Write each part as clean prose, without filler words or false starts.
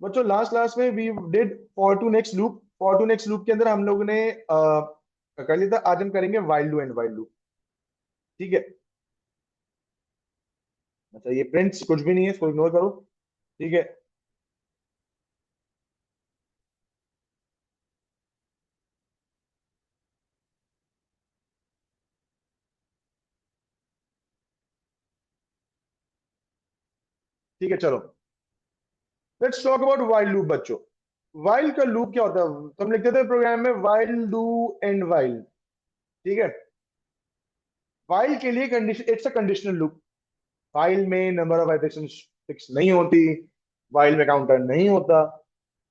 बच्चों last class में we did for to next loop. For to next loop के अंदर हम लोगों ने कर लिया था। आज हम करेंगे वाइल लू एंड वाइल लूप। ठीक है। अच्छा ये प्रिंट्स कुछ भी नहीं है, इसको इग्नोर करो। ठीक है। ठीक है चलो, let's talk about while loop बच्चों। वाइल का लूप क्या होता है? तो हम लिखते थे प्रोग्राम में वाइल डू एंड वाइल। ठीक है। वाइल के लिए condition, it's a conditional loop. While में नंबर ऑफ आइटरेशन फिक्स नहीं होती, वाइल में काउंटर नहीं होता।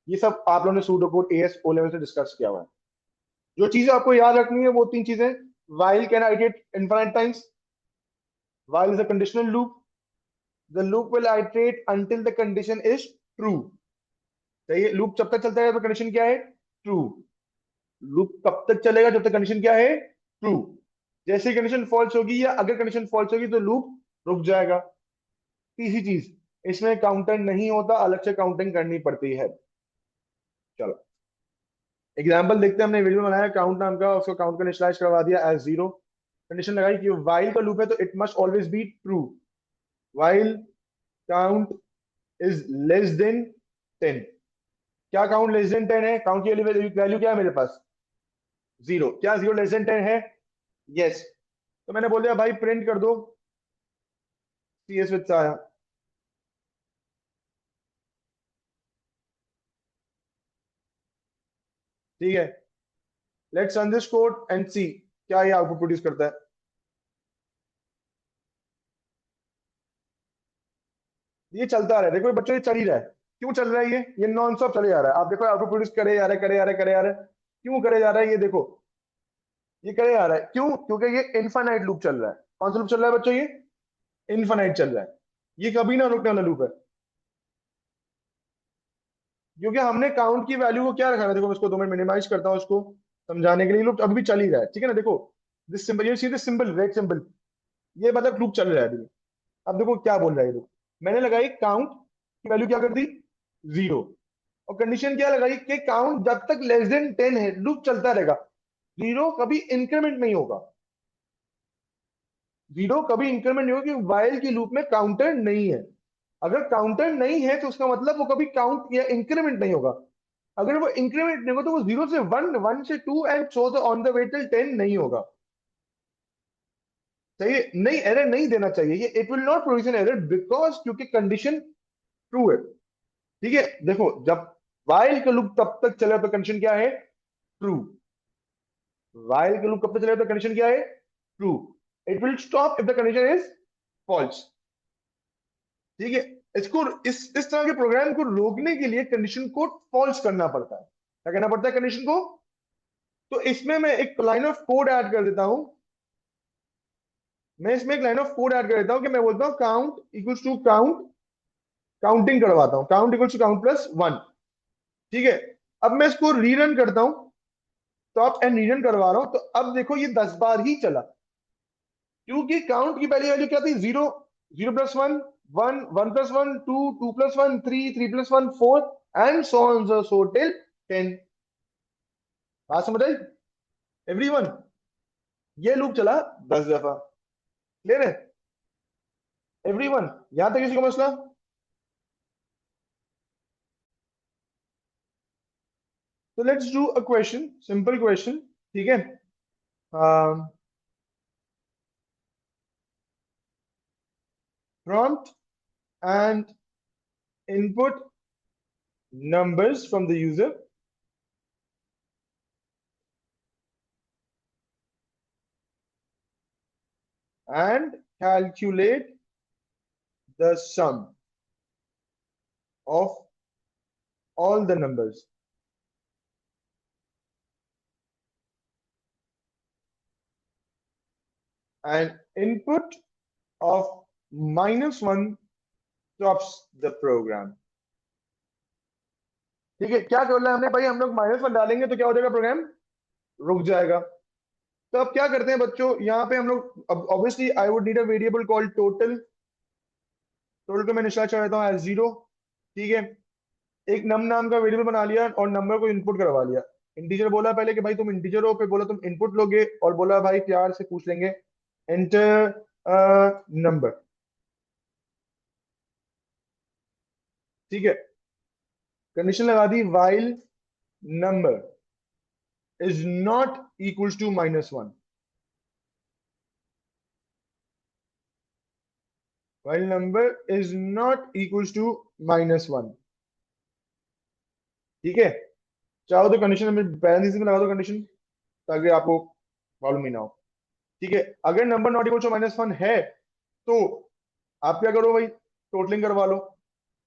ये सब आप लोगों ने सूडो कोड एएस ओ लेवल से डिस्कस किया हुआ है। जो चीजें आपको याद रखनी है वो तीन चीजें। While can iterate infinite times, while is a conditional loop, the loop will iterate until the condition is true. सही, लूप जब तक चलता है तो कंडीशन क्या है? ट्रू। लूप कब तक चलेगा? जब तक कंडीशन क्या है? ट्रू। जैसे कंडीशन फॉल्स होगी या अगर कंडीशन फॉल्स होगी तो लूप रुक जाएगा। तीसरी चीज, इसमें काउंटर नहीं होता, अलग से काउंटिंग करनी पड़ती है। चलो एग्जाम्पल देखते हैं। हमने वीडियो बनाया काउंट नाम का, उसको काउंट का इनिशियलाइज करवा दिया एज जीरो। कंडीशन लगाई कि वाइल का लूप है तो it must always be true. While count is less than 10। क्या काउंट लेस देन 10 है? काउंट की वैल्यू क्या है मेरे पास? जीरो। क्या जीरो लेस देन 10 है? यस। तो मैंने बोल दिया भाई प्रिंट कर दो। सी एस विद आया। ठीक है। Let's run this code and see क्या ये आउटपुट प्रोड्यूस करता है। ये चलता रहा है, देखो बच्चों ये चल ही रहा है। क्यों चल रहा है? ये नॉन स्टॉप चले जा रहा है। आप देखो आउटपुट प्रोड्यूस करे जा रहा है, करे जा रहा है, करे जा रहा है। क्यों करे जा रहा है? ये देखो, ये करे जा रहा है क्यों? क्योंकि ये इनफाइनाइट लूप चल रहा है। कौन सा लूप चल रहा है बच्चों? ये इनफाइनाइट चल रहा है। ये कभी ना रुकने वाला लूप है। क्योंकि हमने काउंट की वैल्यू को क्या रखा है, देखो मैं इसको 2 मिनट मिनिमाइज करता हूँ इसको समझाने के लिए। लूप अभी भी चल ही रहा है, ठीक है ना? देखो दिस सिंबल, ये see this symbol, red symbol, ये मतलब लूप चल रहा है अभी। अब देखो क्या बोल रहा है ये लूप। मैंने लगाई काउंट की वैल्यू क्या कर दी? जीरो। और कंडीशन क्या लगाई कि काउंट जब तक लेस देन 10 है लूप चलता रहेगा। जीरो कभी इंक्रीमेंट नहीं होगा। जीरो कभी इंक्रीमेंट नहीं होगा क्योंकि वाइल की लूप में काउंटर नहीं है। अगर काउंटर नहीं है तो उसका मतलब वो कभी काउंट या इंक्रीमेंट नहीं होगा। अगर वो इंक्रीमेंट नहीं होगा तो वो जीरो से वन, वन से two and so on the way till 10 नहीं होगा। सही है? नहीं, एरर नहीं देना चाहिए ये। It will not produce an error because क्योंकि कंडीशन ट्रू है। ठीक है। देखो जब वाइल का लूप तब तक चलेगा तो कंडीशन क्या है? ट्रू। वाइल का लूप कब तक चलेगा तो कंडीशन क्या है? True. It will stop if the condition is false. ठीक है। इसको इस तरह के प्रोग्राम को रोकने के लिए कंडीशन को फॉल्स करना पड़ता है। क्या करना पड़ता है कंडीशन को? तो इसमें मैं एक लाइन ऑफ कोड ऐड कर देता हूं। मैं इसमें एक लाइन ऑफ कोड ऐड कर देता हूं कि मैं बोलता हूं count equals to count, counting करवाता हूं, count equals to count plus one. ठीक है। अब मैं इसको रीरन करता हूं, टॉप एंड रीरन करवा रहा हूं, तो अब देखो ये 10 बार ही चला। क्योंकि काउंट की पहली वैल्यू क्या थी? Zero. Zero plus one, one, one plus one, two, two plus one, three, three plus one, four, and so on so till 10। बात समझ आई एवरीवन? ये लूप चला 10 दफा। क्लियर है एवरीवन? यहां तक किसी को मसला? तो let's do a question, simple question. ठीक है। Prompt and input numbers from the user and calculate the sum of all the numbers. And input of -1 stops the program. ठीक है। क्या कर रहा है हमने भाई? हम लोग -1 डालेंगे तो क्या हो जाएगा? प्रोग्राम रुक जाएगा। तो अब क्या करते हैं बच्चों, यहाँ पे हम लोग अब obviously I would need a variable called total. Total को मैं निशान चढ़ाता हूँ एज जीरो। ठीक है। एक नम नाम का वेरिएबल बना लिया और नंबर को इनपुट करवा लिया। इंटीजर बोला पहले कि भाई तुम इंटीजर हो, फिर बोला तुम इनपुट लोगे, और बोला भाई प्यार से पूछ लेंगे एंटर नंबर। ठीक है, कंडीशन लगा दी while number is not equals to -1। While number is not equals to -1। ठीक है, चाहो तो कंडीशन में पैरेंथेसिस में लगा दो कंडीशन, ताकि आपको प्रॉब्लम ही ना हो। ठीक है, अगर नंबर नॉट इक्वल टू -1 है तो आप क्या करो भाई, टोटलिंग करवा लो।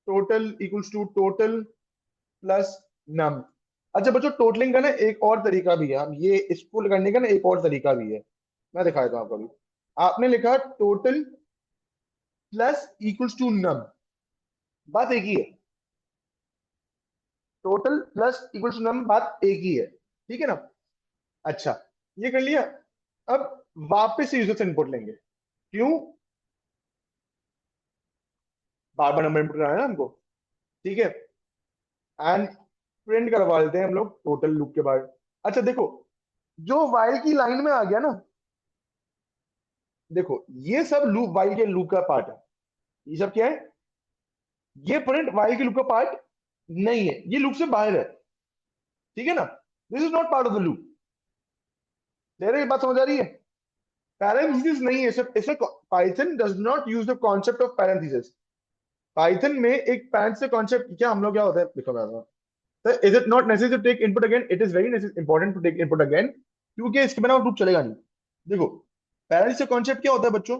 Total equals to total plus num. अच्छा बच्चों, टोटलिंग का ना एक और तरीका भी है, हम ये इसको करने का ना एक और तरीका भी है, मैं दिखा देता हूँ आपको अभी। आपने लिखा टोटल प्लस इक्वल्स टू नम, बात एक ही है। टोटल प्लस इक्वल्स टू नम, बात एक ही है, ठीक है ना। अच्छा, ये कर लिया। अब वापस से यूजर से इनपुट लेंगे। क्यों? बार बार नंबर इनपुट कराना है ना हमको। ठीक है, एंड प्रिंट करवा लेते हैं हम लोग टोटल लूप के बाद। अच्छा देखो, जो वाइल की लाइन में आ गया ना, देखो ये सब लूप, वाइल के लूप का पार्ट है। ये सब क्या है? ये प्रिंट वाइल के लूप का पार्ट नहीं है, ये लूप से बाहर है। ठीक है ना, this is not part of the loop. तेरे ये बात समझ आ रही है? पैरेंथेसिस नहीं है सिर्फ इसे, Python does not use the concept of parenthesis. Python में एक पैरेंथ से कॉन्सेप्ट क्या, हम लोग क्या होता है लिखा हुआ है। तो is it not necessary to take input again? It is very important to take input again, क्योंकि इसके बिना लूप चलेगा नहीं। देखो, पैरेंथ से कॉन्सेप्ट क्या होता है बच्चों?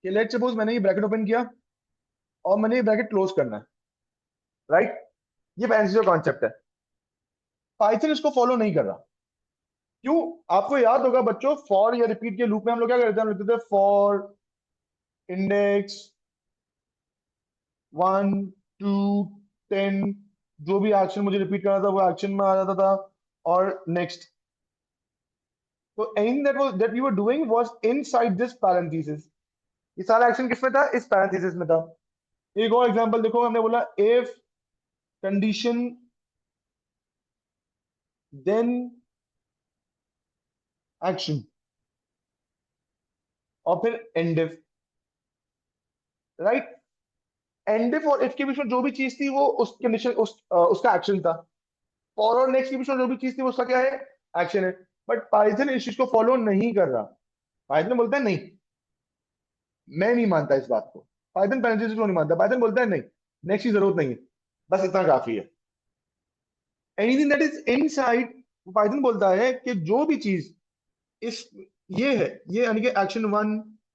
कि लेट सपोज मैंने ये ब्रैकेट ओपन किया और मैंने ये ब्रैकेट क्लोज करना है, राइट? ये पैरेंथ से कॉन्सेप्ट है। पाइथन इसको फॉलो नहीं कर रहा। क्यों? आपको याद होगा बच्चों, फॉर या रिपीट के लूप में हम लोग क्या करते हैं, हम लिखते थे फॉर इंडेक्स 1 2 10, जो भी एक्शन मुझे रिपीट करना था वो एक्शन में आ जाता था, और नेक्स्ट। तो anything that you were doing was inside this parenthesis. ये सारा एक्शन किसमें था? इस पैरेंथेसिस में था। एक और एग्जांपल देखो, हमने बोला इफ कंडीशन देन एक्शन, और फिर and if, right? And if और इफ के बीच में जो भी चीज थी वो उस कंडीशन, उसका एक्शन था। फॉर और नेक्स्ट के बीच में जो भी चीज थी वो उसका क्या है? एक्शन है। बट पाइथन इस चीज को फॉलो नहीं कर रहा। पाइथन बोलता है नहीं, मैं नहीं मानता इस बात को। पाइथन पैरेंथेसिस को नहीं मानता, पाइथन बोलता है नहीं, नेक्स्ट की जरूरत नहीं है, बस इतना काफी है। Anything that is inside, Python बोलता है कि जो भी चीज इस, ये है, ये यानी कि एक्शन 1,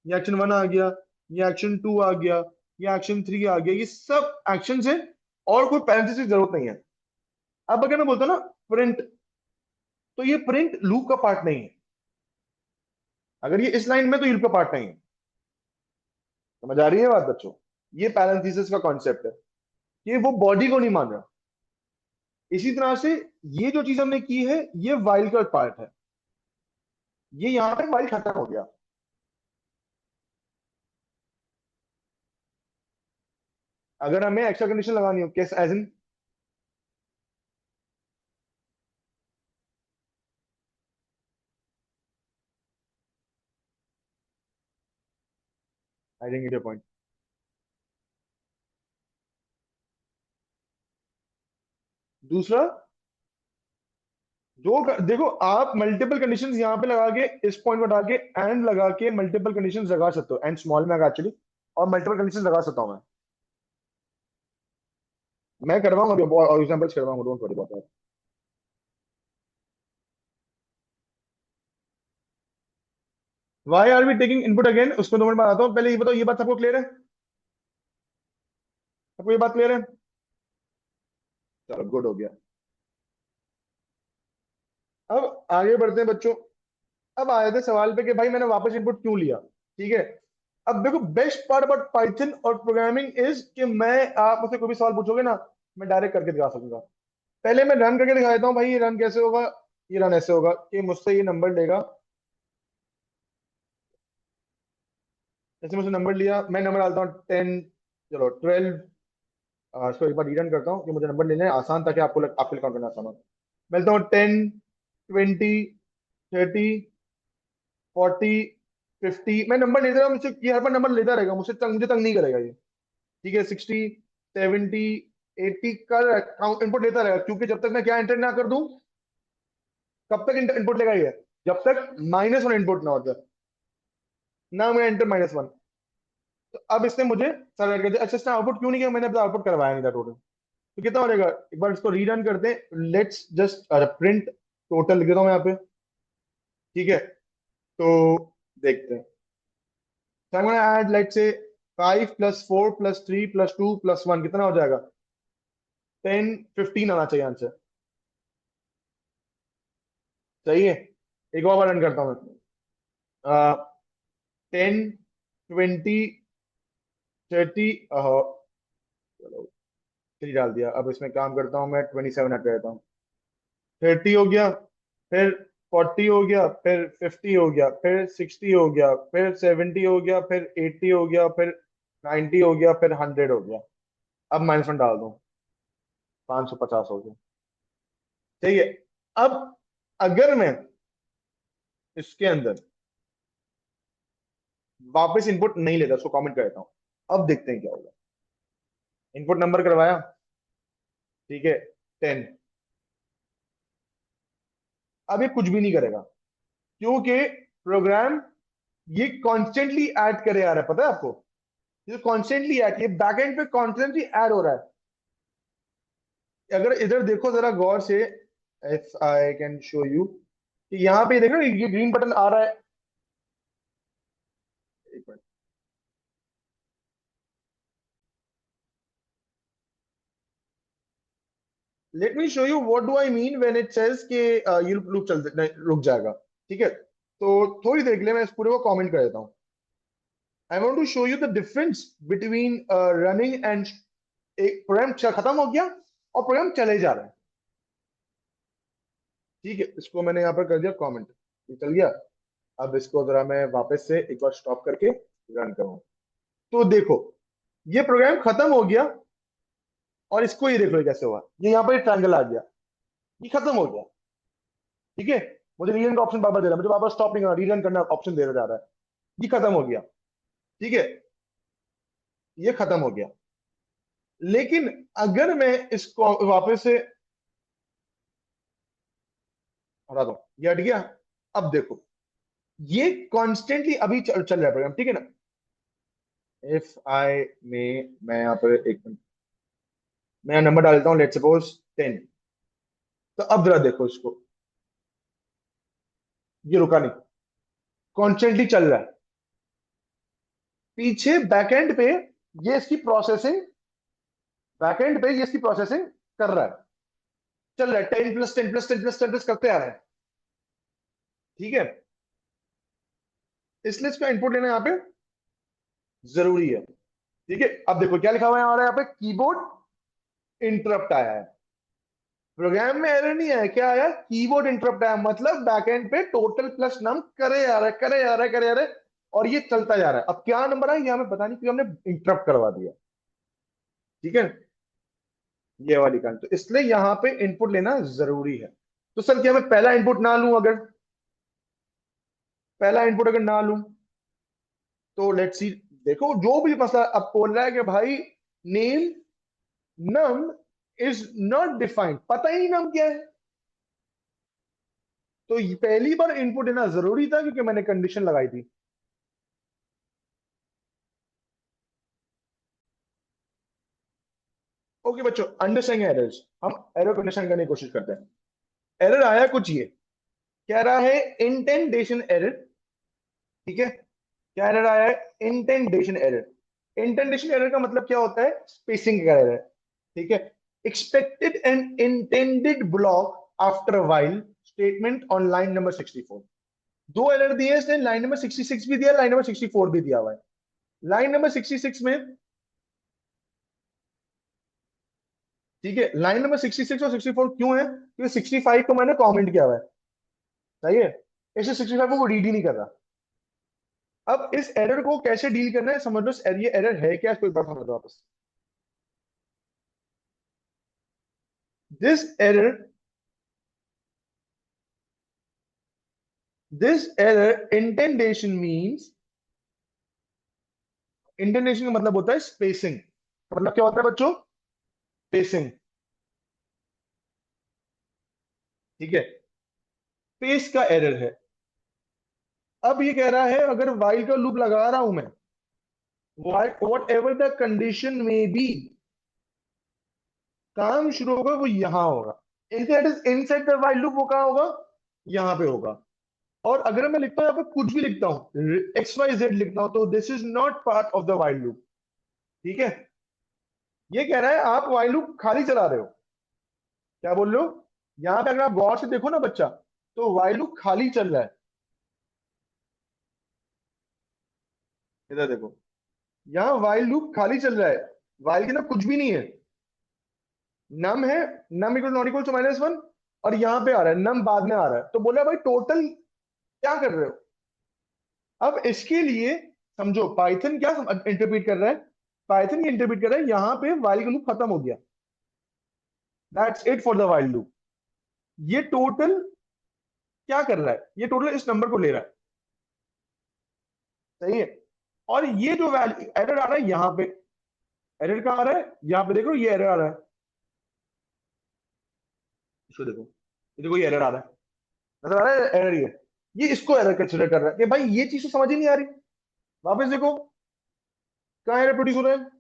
ये एक्शन 1 आ गया, ये एक्शन 2 आ गया, ये एक्शन 3 आ गया, ये सब एक्शन है, और कोई पैरेंथेसिस की जरूरत नहीं है। अब अगर मैं बोलता हूं ना प्रिंट, तो ये प्रिंट लूप का पार्ट नहीं है। अगर ये इस लाइन में, तो ये लूप का पार्ट नहीं है। समझ आ रही है बात बच्चों? ये पैरेंथेसिस का कॉन्सेप्ट है, कि वो बॉडी को नहीं मान रहा। इसी तरह से ये जो चीज हमने की है, ये वाइल का पार्ट है। ये यहां पे वाइल खत्म हो गया। अगर हमें एक्स्ट्रा कंडीशन लगानी हो, कैसे, as in, I think it point. दूसरा, देखो आप मल्टीपल कंडीशंस यहाँ पे लगा के, इस पॉइंट पर डाल के एंड लगा के मल्टीपल कंडीशंस लगा सकते हो, एंड स्मॉल में एक्चुअली, और मल्टीपल कंडीशंस लगा सकता हूँ मैं करवाऊंगा अभी और एग्जांपल्स करवाऊंगा, don't worry about that. Why are we taking input again, उसको 2 मिनट में आता हूँ। पहले ये बताओ, ये बात सबको क्लियर है? सबको ये बात क्लियर है? चलो गुड हो गया। अब आगे बढ़ते हैं बच्चों। अब आए थे सवाल पे कि भाई मैंने वापस इनपुट क्यों लिया। ठीक है, अब देखो बेस्ट पार्ट अबाउट पाइथन और प्रोग्रामिंग इज कि मैं, आप मुझसे कोई भी सवाल पूछोगे ना, मैं डायरेक्ट करके दिखा सकूंगा। पहले मैं रन करके दिखा देता हूँ भाई, ये रन कैसे होगा। ये रन ऐसे होगा कि मुझसे ये नंबर लेगा, जैसे मुझे नंबर लिया, मैं नंबर डालता हूँ 10, चलो 12। इसको एक बार रीरन करता हूँ कि मुझे नंबर लेने हैं आसान, ताकि आपके लिए काउंट करना आसान हो। मैं लेता हूँ 10, 20, 30, 40, 50। मैं नंबर लेता रहा, मुझसे ये हर बार नंबर लेता रहेगा, मुझे तंग नहीं करेगा ये। ठीक है, 60, 70, 80 कर इनपुट लेता रहेगा, क्योंकि जब तक मैं क्या एंटर ना कर दूं, कब तक इनपुट लेगा ये? जब तक -1 इनपुट ना हो जाए, ना मैं एंटर -1। तो अब इसने मुझे सर्वर कर दिया। अच्छा, इसने आउटपुट क्यों नहीं किया? मैंने अपना आउटपुट करवाया नहीं था टोटल। तो कितना हो जाएगा, एक बार इसको रीरन करते हैं। लेट्स जस्ट प्रिंट टोटल लिख देता हूँ यहाँ पे। ठीक है, तो देखते हैं। So I'm going to add, let's say, 5 plus 4 plus 3 plus 2 plus 1, कितना हो जाएगा? 10, 15 आना चाहिए आंसर। सही है। एक और बार रन करता हूँ मैं। 10, 20, 30, चलो 3 डाल दिया। अब इसमें काम करता हूँ मैं, 27 ऐड कर देता हूँ। 30 हो गया, फिर 40 हो गया, फिर 50 हो गया, फिर 60 हो गया, फिर 70 हो गया, फिर 80 हो गया, फिर 90 हो गया, फिर 100 हो गया। अब -1 डाल दूं, 550 हो गया। ठीक है। अब अगर मैं इसके अंदर वापस इनपुट नहीं लेता, उसको कमेंट कर देता हूं, अब देखते हैं क्या होगा। इनपुट नंबर करवाया, ठीक है, 10। अब ये कुछ भी नहीं करेगा, क्योंकि प्रोग्राम ये कॉन्स्टेंटली ऐड करे आ रहा है, पता है आपको? ये कॉन्स्टेंटली ऐड, ये बैकएंड पे कॉन्स्टेंटली ऐड हो रहा है। अगर इधर देखो जरा गौर से, if I can show you, कि यहाँ पे देखो ये ग्रीन बटन आ रहा है। एक minute, let me show you what do I mean when it says कि ये लूप चल नहीं, रुक जाएगा। ठीक है, तो थोड़ी देर के लिए मैं इस पूरे को कमेंट कर देता हूँ। I want to show you the difference between running and, एक प्रोग्राम खत्म हो गया और प्रोग्राम चले जा रहा है। ठीक है, इसको मैंने यहाँ पर कर दिया कमेंट, ये चल गया। अब इसको जरा मैं वापस से एक बार स्टॉप करके रन करूँ, तो देखो ये प्रोग्राम खत्म हो गया। और इसको ये देख लो ये कैसे हुआ, ये यहाँ पर ट्रायंगल आ गया, ये खत्म हो गया। ठीक है, मुझे रीरन का ऑप्शन बार बार दे रहा है, मुझे बार बार स्टॉप नहीं करना, रीरन करना ऑप्शन दे जा रहा है। ये खत्म हो गया। ठीक है, ये खत्म हो गया। लेकिन अगर मैं इसको वापस से हटा दो, ये हट गया। अब देखो, ये कॉन्स्टेंटली अभी चल रहा है प्रोग्राम, ठीक है ना? इफ आई में, मैं यहाँ पर एक मिनट, मैं नंबर डाल देता हूँ, लेट सपोज 10। तो अब जरा देखो इसको, ये रुका नहीं, कॉन्स्टेंटली चल रहा है। पीछे बैकएंड पे ये इसकी प्रोसेसिंग, बैकएंड पे ये इसकी प्रोसेसिंग कर रहा है, चल रहा है, 10 + 10 + 10 + 10 करते आ रहा है। ठीक है, इसलिए इसका इनपुट लेना यहाँ पे जरूरी है। ठीक है, अब देखो क्या लिखा हुआ है हमारे यहाँ पे, कीबोर्ड इंटरप्ट आया है। प्रोग्राम में एरर नहीं आया, क्या आया? कीबोर्ड इंटरप्ट आया, मतलब बैकएंड पे टोटल प्लस नम करे आ रहा है, करे आ रहा है, करे आ रहा है, और ये चलता जा रहा है। अब क्या नंबर आया ये हमें पता नहीं, क्योंकि हमने इंटरप्ट करवा दिया। ठीक है, ये वाली काम, तो इसलिए यहाँ पे इनपुट लेना जरूरी है। तो सर क्या मैं पहला इनपुट ना लूं? अगर पहला इनपुट अगर ना लूं, तो लेट्स सी, देखो जो भी मसला अब बोल रहा है कि भाई name num is not defined, पता ही नहीं नम क्या है। तो ये पहली बार इनपुट देना जरूरी था, क्योंकि मैंने कंडीशन लगाई थी। ओके बच्चों, अंडरस्टैंड एरर्स, हम एरर को अंडरस्टैंड करने की कोशिश करते हैं। एरर आया कुछ ये, कह रहा है इंटेंडेशन एरर। ठीक है, क्या एरर आया है? इंटेंडेशन एरर। इंटेंडेशन एरर का मतलब क्या होता है? स्पेसिंग का एरर। ठीक है, expected and intended block after while statement on line number 64। दो एरर दिए हैं इसने, लाइन नंबर 66 भी दिया, लाइन नंबर 64 भी दिया हुआ है। लाइन नंबर 66 में, ठीक है, लाइन नंबर 66 और 64 क्यों है? क्योंकि 65 को मैंने कमेंट किया हुआ है। सही है, इसे 65 को रीड ही नहीं कर रहा। अब इस एरर को कैसे डील करना है समझ लो, ये एरर है क्या, इसको एक बार समझ लो वापस। This error, this error indentation means, indentation का मतलब होता है स्पेसिंग। मतलब क्या होता है बच्चों? स्पेसिंग। ठीक है, स्पेस का एरर है। अब ये कह रहा है अगर वाइल का लूप लगा रहा हूं मैं, वॉट एवर द कंडीशन में बी, काम शुरू होगा वो यहां होगा। इनसाइड द वाइल लूप वो कहां होगा? यहां पे होगा। और अगर मैं लिखता हूं यहाँ पे कुछ भी लिखता हूं, एक्स वाई जेड लिखता हूं, तो this is not part of the while loop. ठीक है, ये कह रहा है आप वाइल लूप खाली चला रहे हो। क्या बोल रहे हो? यहां पे अगर आप गौर से देखो ना बच्चा, तो वाइल लूप खाली चल रहा है। इधर देखो, यहाँ वाइल लूप खाली चल रहा है। वाइल के अंदर कुछ भी नहीं है। नम है, num equal not equal to -1, और यहाँ पे आ रहा है नम बाद में आ रहा है, तो बोला भाई टोटल क्या कर रहे हो? अब इसके लिए समझो पाइथन क्या इंटरप्रेट कर रहा है। पाइथन ये इंटरप्रेट कर रहा है यहाँ पे वाइल का लूप खत्म हो गया, that's it for the while loop. ये टोटल क्या कर रहा है? ये टोटल इस नंबर को ले रहा है। सही है। और ये जो वैल्यू एरर आ रहा है यहाँ पे, एरर कहाँ आ रहा है? यहाँ पे देखो ये एरर आ रहा है। इसको देखो, ये देखो ये एरर आ रहा है। नजर आ रहा है एरर? ये इसको एरर कंसिडर कर रहा है कि भाई ये चीज तो समझ ही नहीं आ रही। वापस देखो, कहाँ एरर प्रोड्यूस हो रहा है?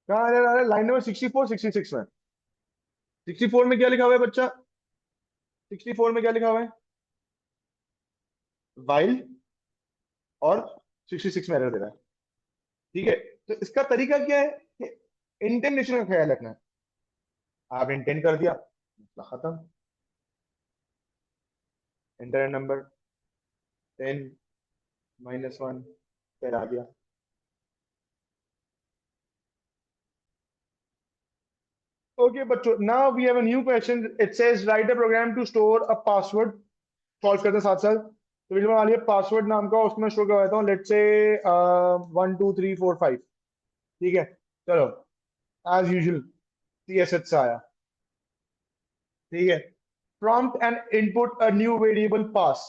कहाँ एरर आ रहा है? लाइन नंबर 64 66 में। 64 में क्या लिखा हुआ है बच्चा? 64 में क्या लिखा हुआ है? वाइल, और 66 में एरर दे रहा है। ठीक है, तो इसका तरीका क्या है कि इंटेंडेशन का ख्याल रखना है। आप इंटेंड कर दिया, मसला खत्म। इंटर नंबर 10 -1 फिर आ गया। ओके बच्चों, now we have a new question. It says write a program to store a password. Solve करते हैं साथ साथ। तो वीडियो बना लिया पासवर्ड नाम का, उसमें स्टोर करवाता हूँ, लेट्स से 1 2 3 4 5। ठीक है, चलो, एज यूजुअल CSS से आया। ठीक है, prompt and input a new variable pass.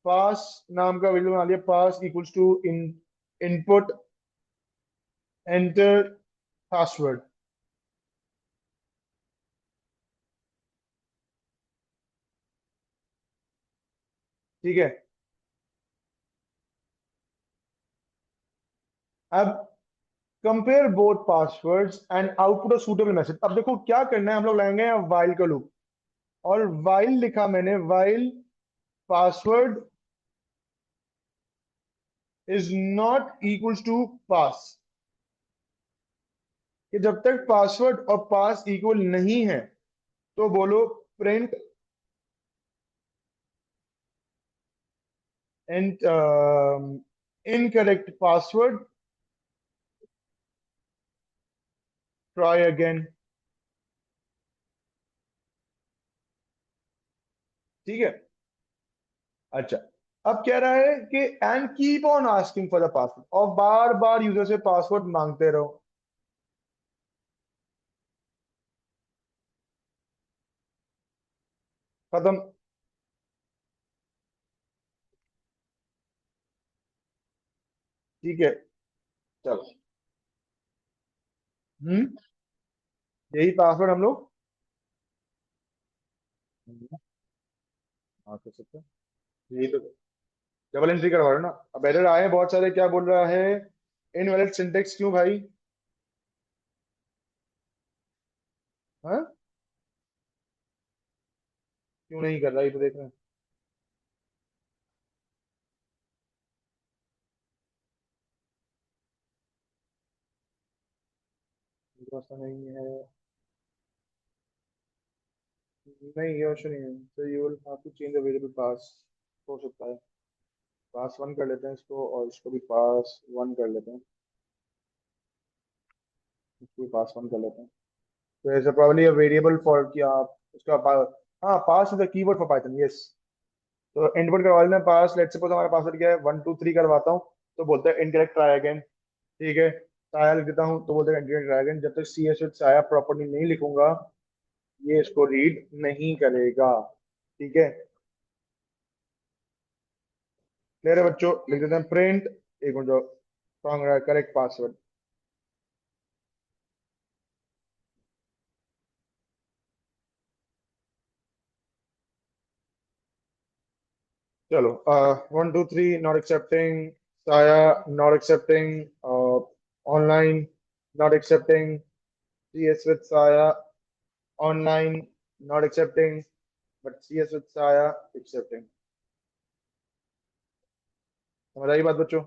Pass नाम का वेरिएबल बना लिया, pass equals to input enter password. ठीक है, अब compare both passwords and output a suitable message. अब देखो क्या करना है, हम लोग लाएंगे वाइल का लूप, और वाइल लिखा मैंने, while password is not equals to pass, कि जब तक पासवर्ड और पास इक्वल नहीं है तो बोलो print and incorrect password, try again. ठीक है, अच्छा, अब कह रहा है कि and keep on asking for the password, और बार बार यूजर से पासवर्ड मांगते रहो। खत्म। ठीक है, चलो। हम्म, यही पासवर्ड हम लोग हाँ कर सकते हैं। यही तो डबल एंट्री करवा रहे हो ना। अब एरर आए हैं बहुत सारे, क्या बोल रहा है? Invalid syntax. क्यों भाई? हाँ, क्यों नहीं कर रहा, ये तो देख रहे हैं। ऐसा नहीं है, नहीं ये ऑप्शन नहीं है, तो you will have to change the variable pass. हो सकता है। पास वन कर लेते हैं इसको, और इसको भी पास वन कर लेते हैं, इसको भी पास वन कर लेते हैं। तो is probably a variable for कि आप उसका हाँ, pass is the keyword for Python, yes. तो इनपुट करवा लेना पास, लेट्स सपोज हमारा पासवर्ड क्या है 1 2 3 करवाता हूँ, तो बोलते हैं इनकरेक्ट ट्राई अगेन। ठीक है, साया लिख देता हूँ तो बोलते हैं इनकरेक्ट ट्राई अगेन। जब तक सी एस विद साया प्रॉपर्टी नहीं लिखूंगा, ये इसको रीड नहीं करेगा। ठीक है, क्लियर है बच्चों? लिख देते हैं प्रिंट, एक मिनट जो रॉन्ग, करेक्ट पासवर्ड। चलो 1 2 3 नॉट एक्सेप्टिंग, साया not accepting, online not accepting, C S with साया online not accepting, but C S with साया एक्सेप्टिंग। समझ आई बात बच्चों?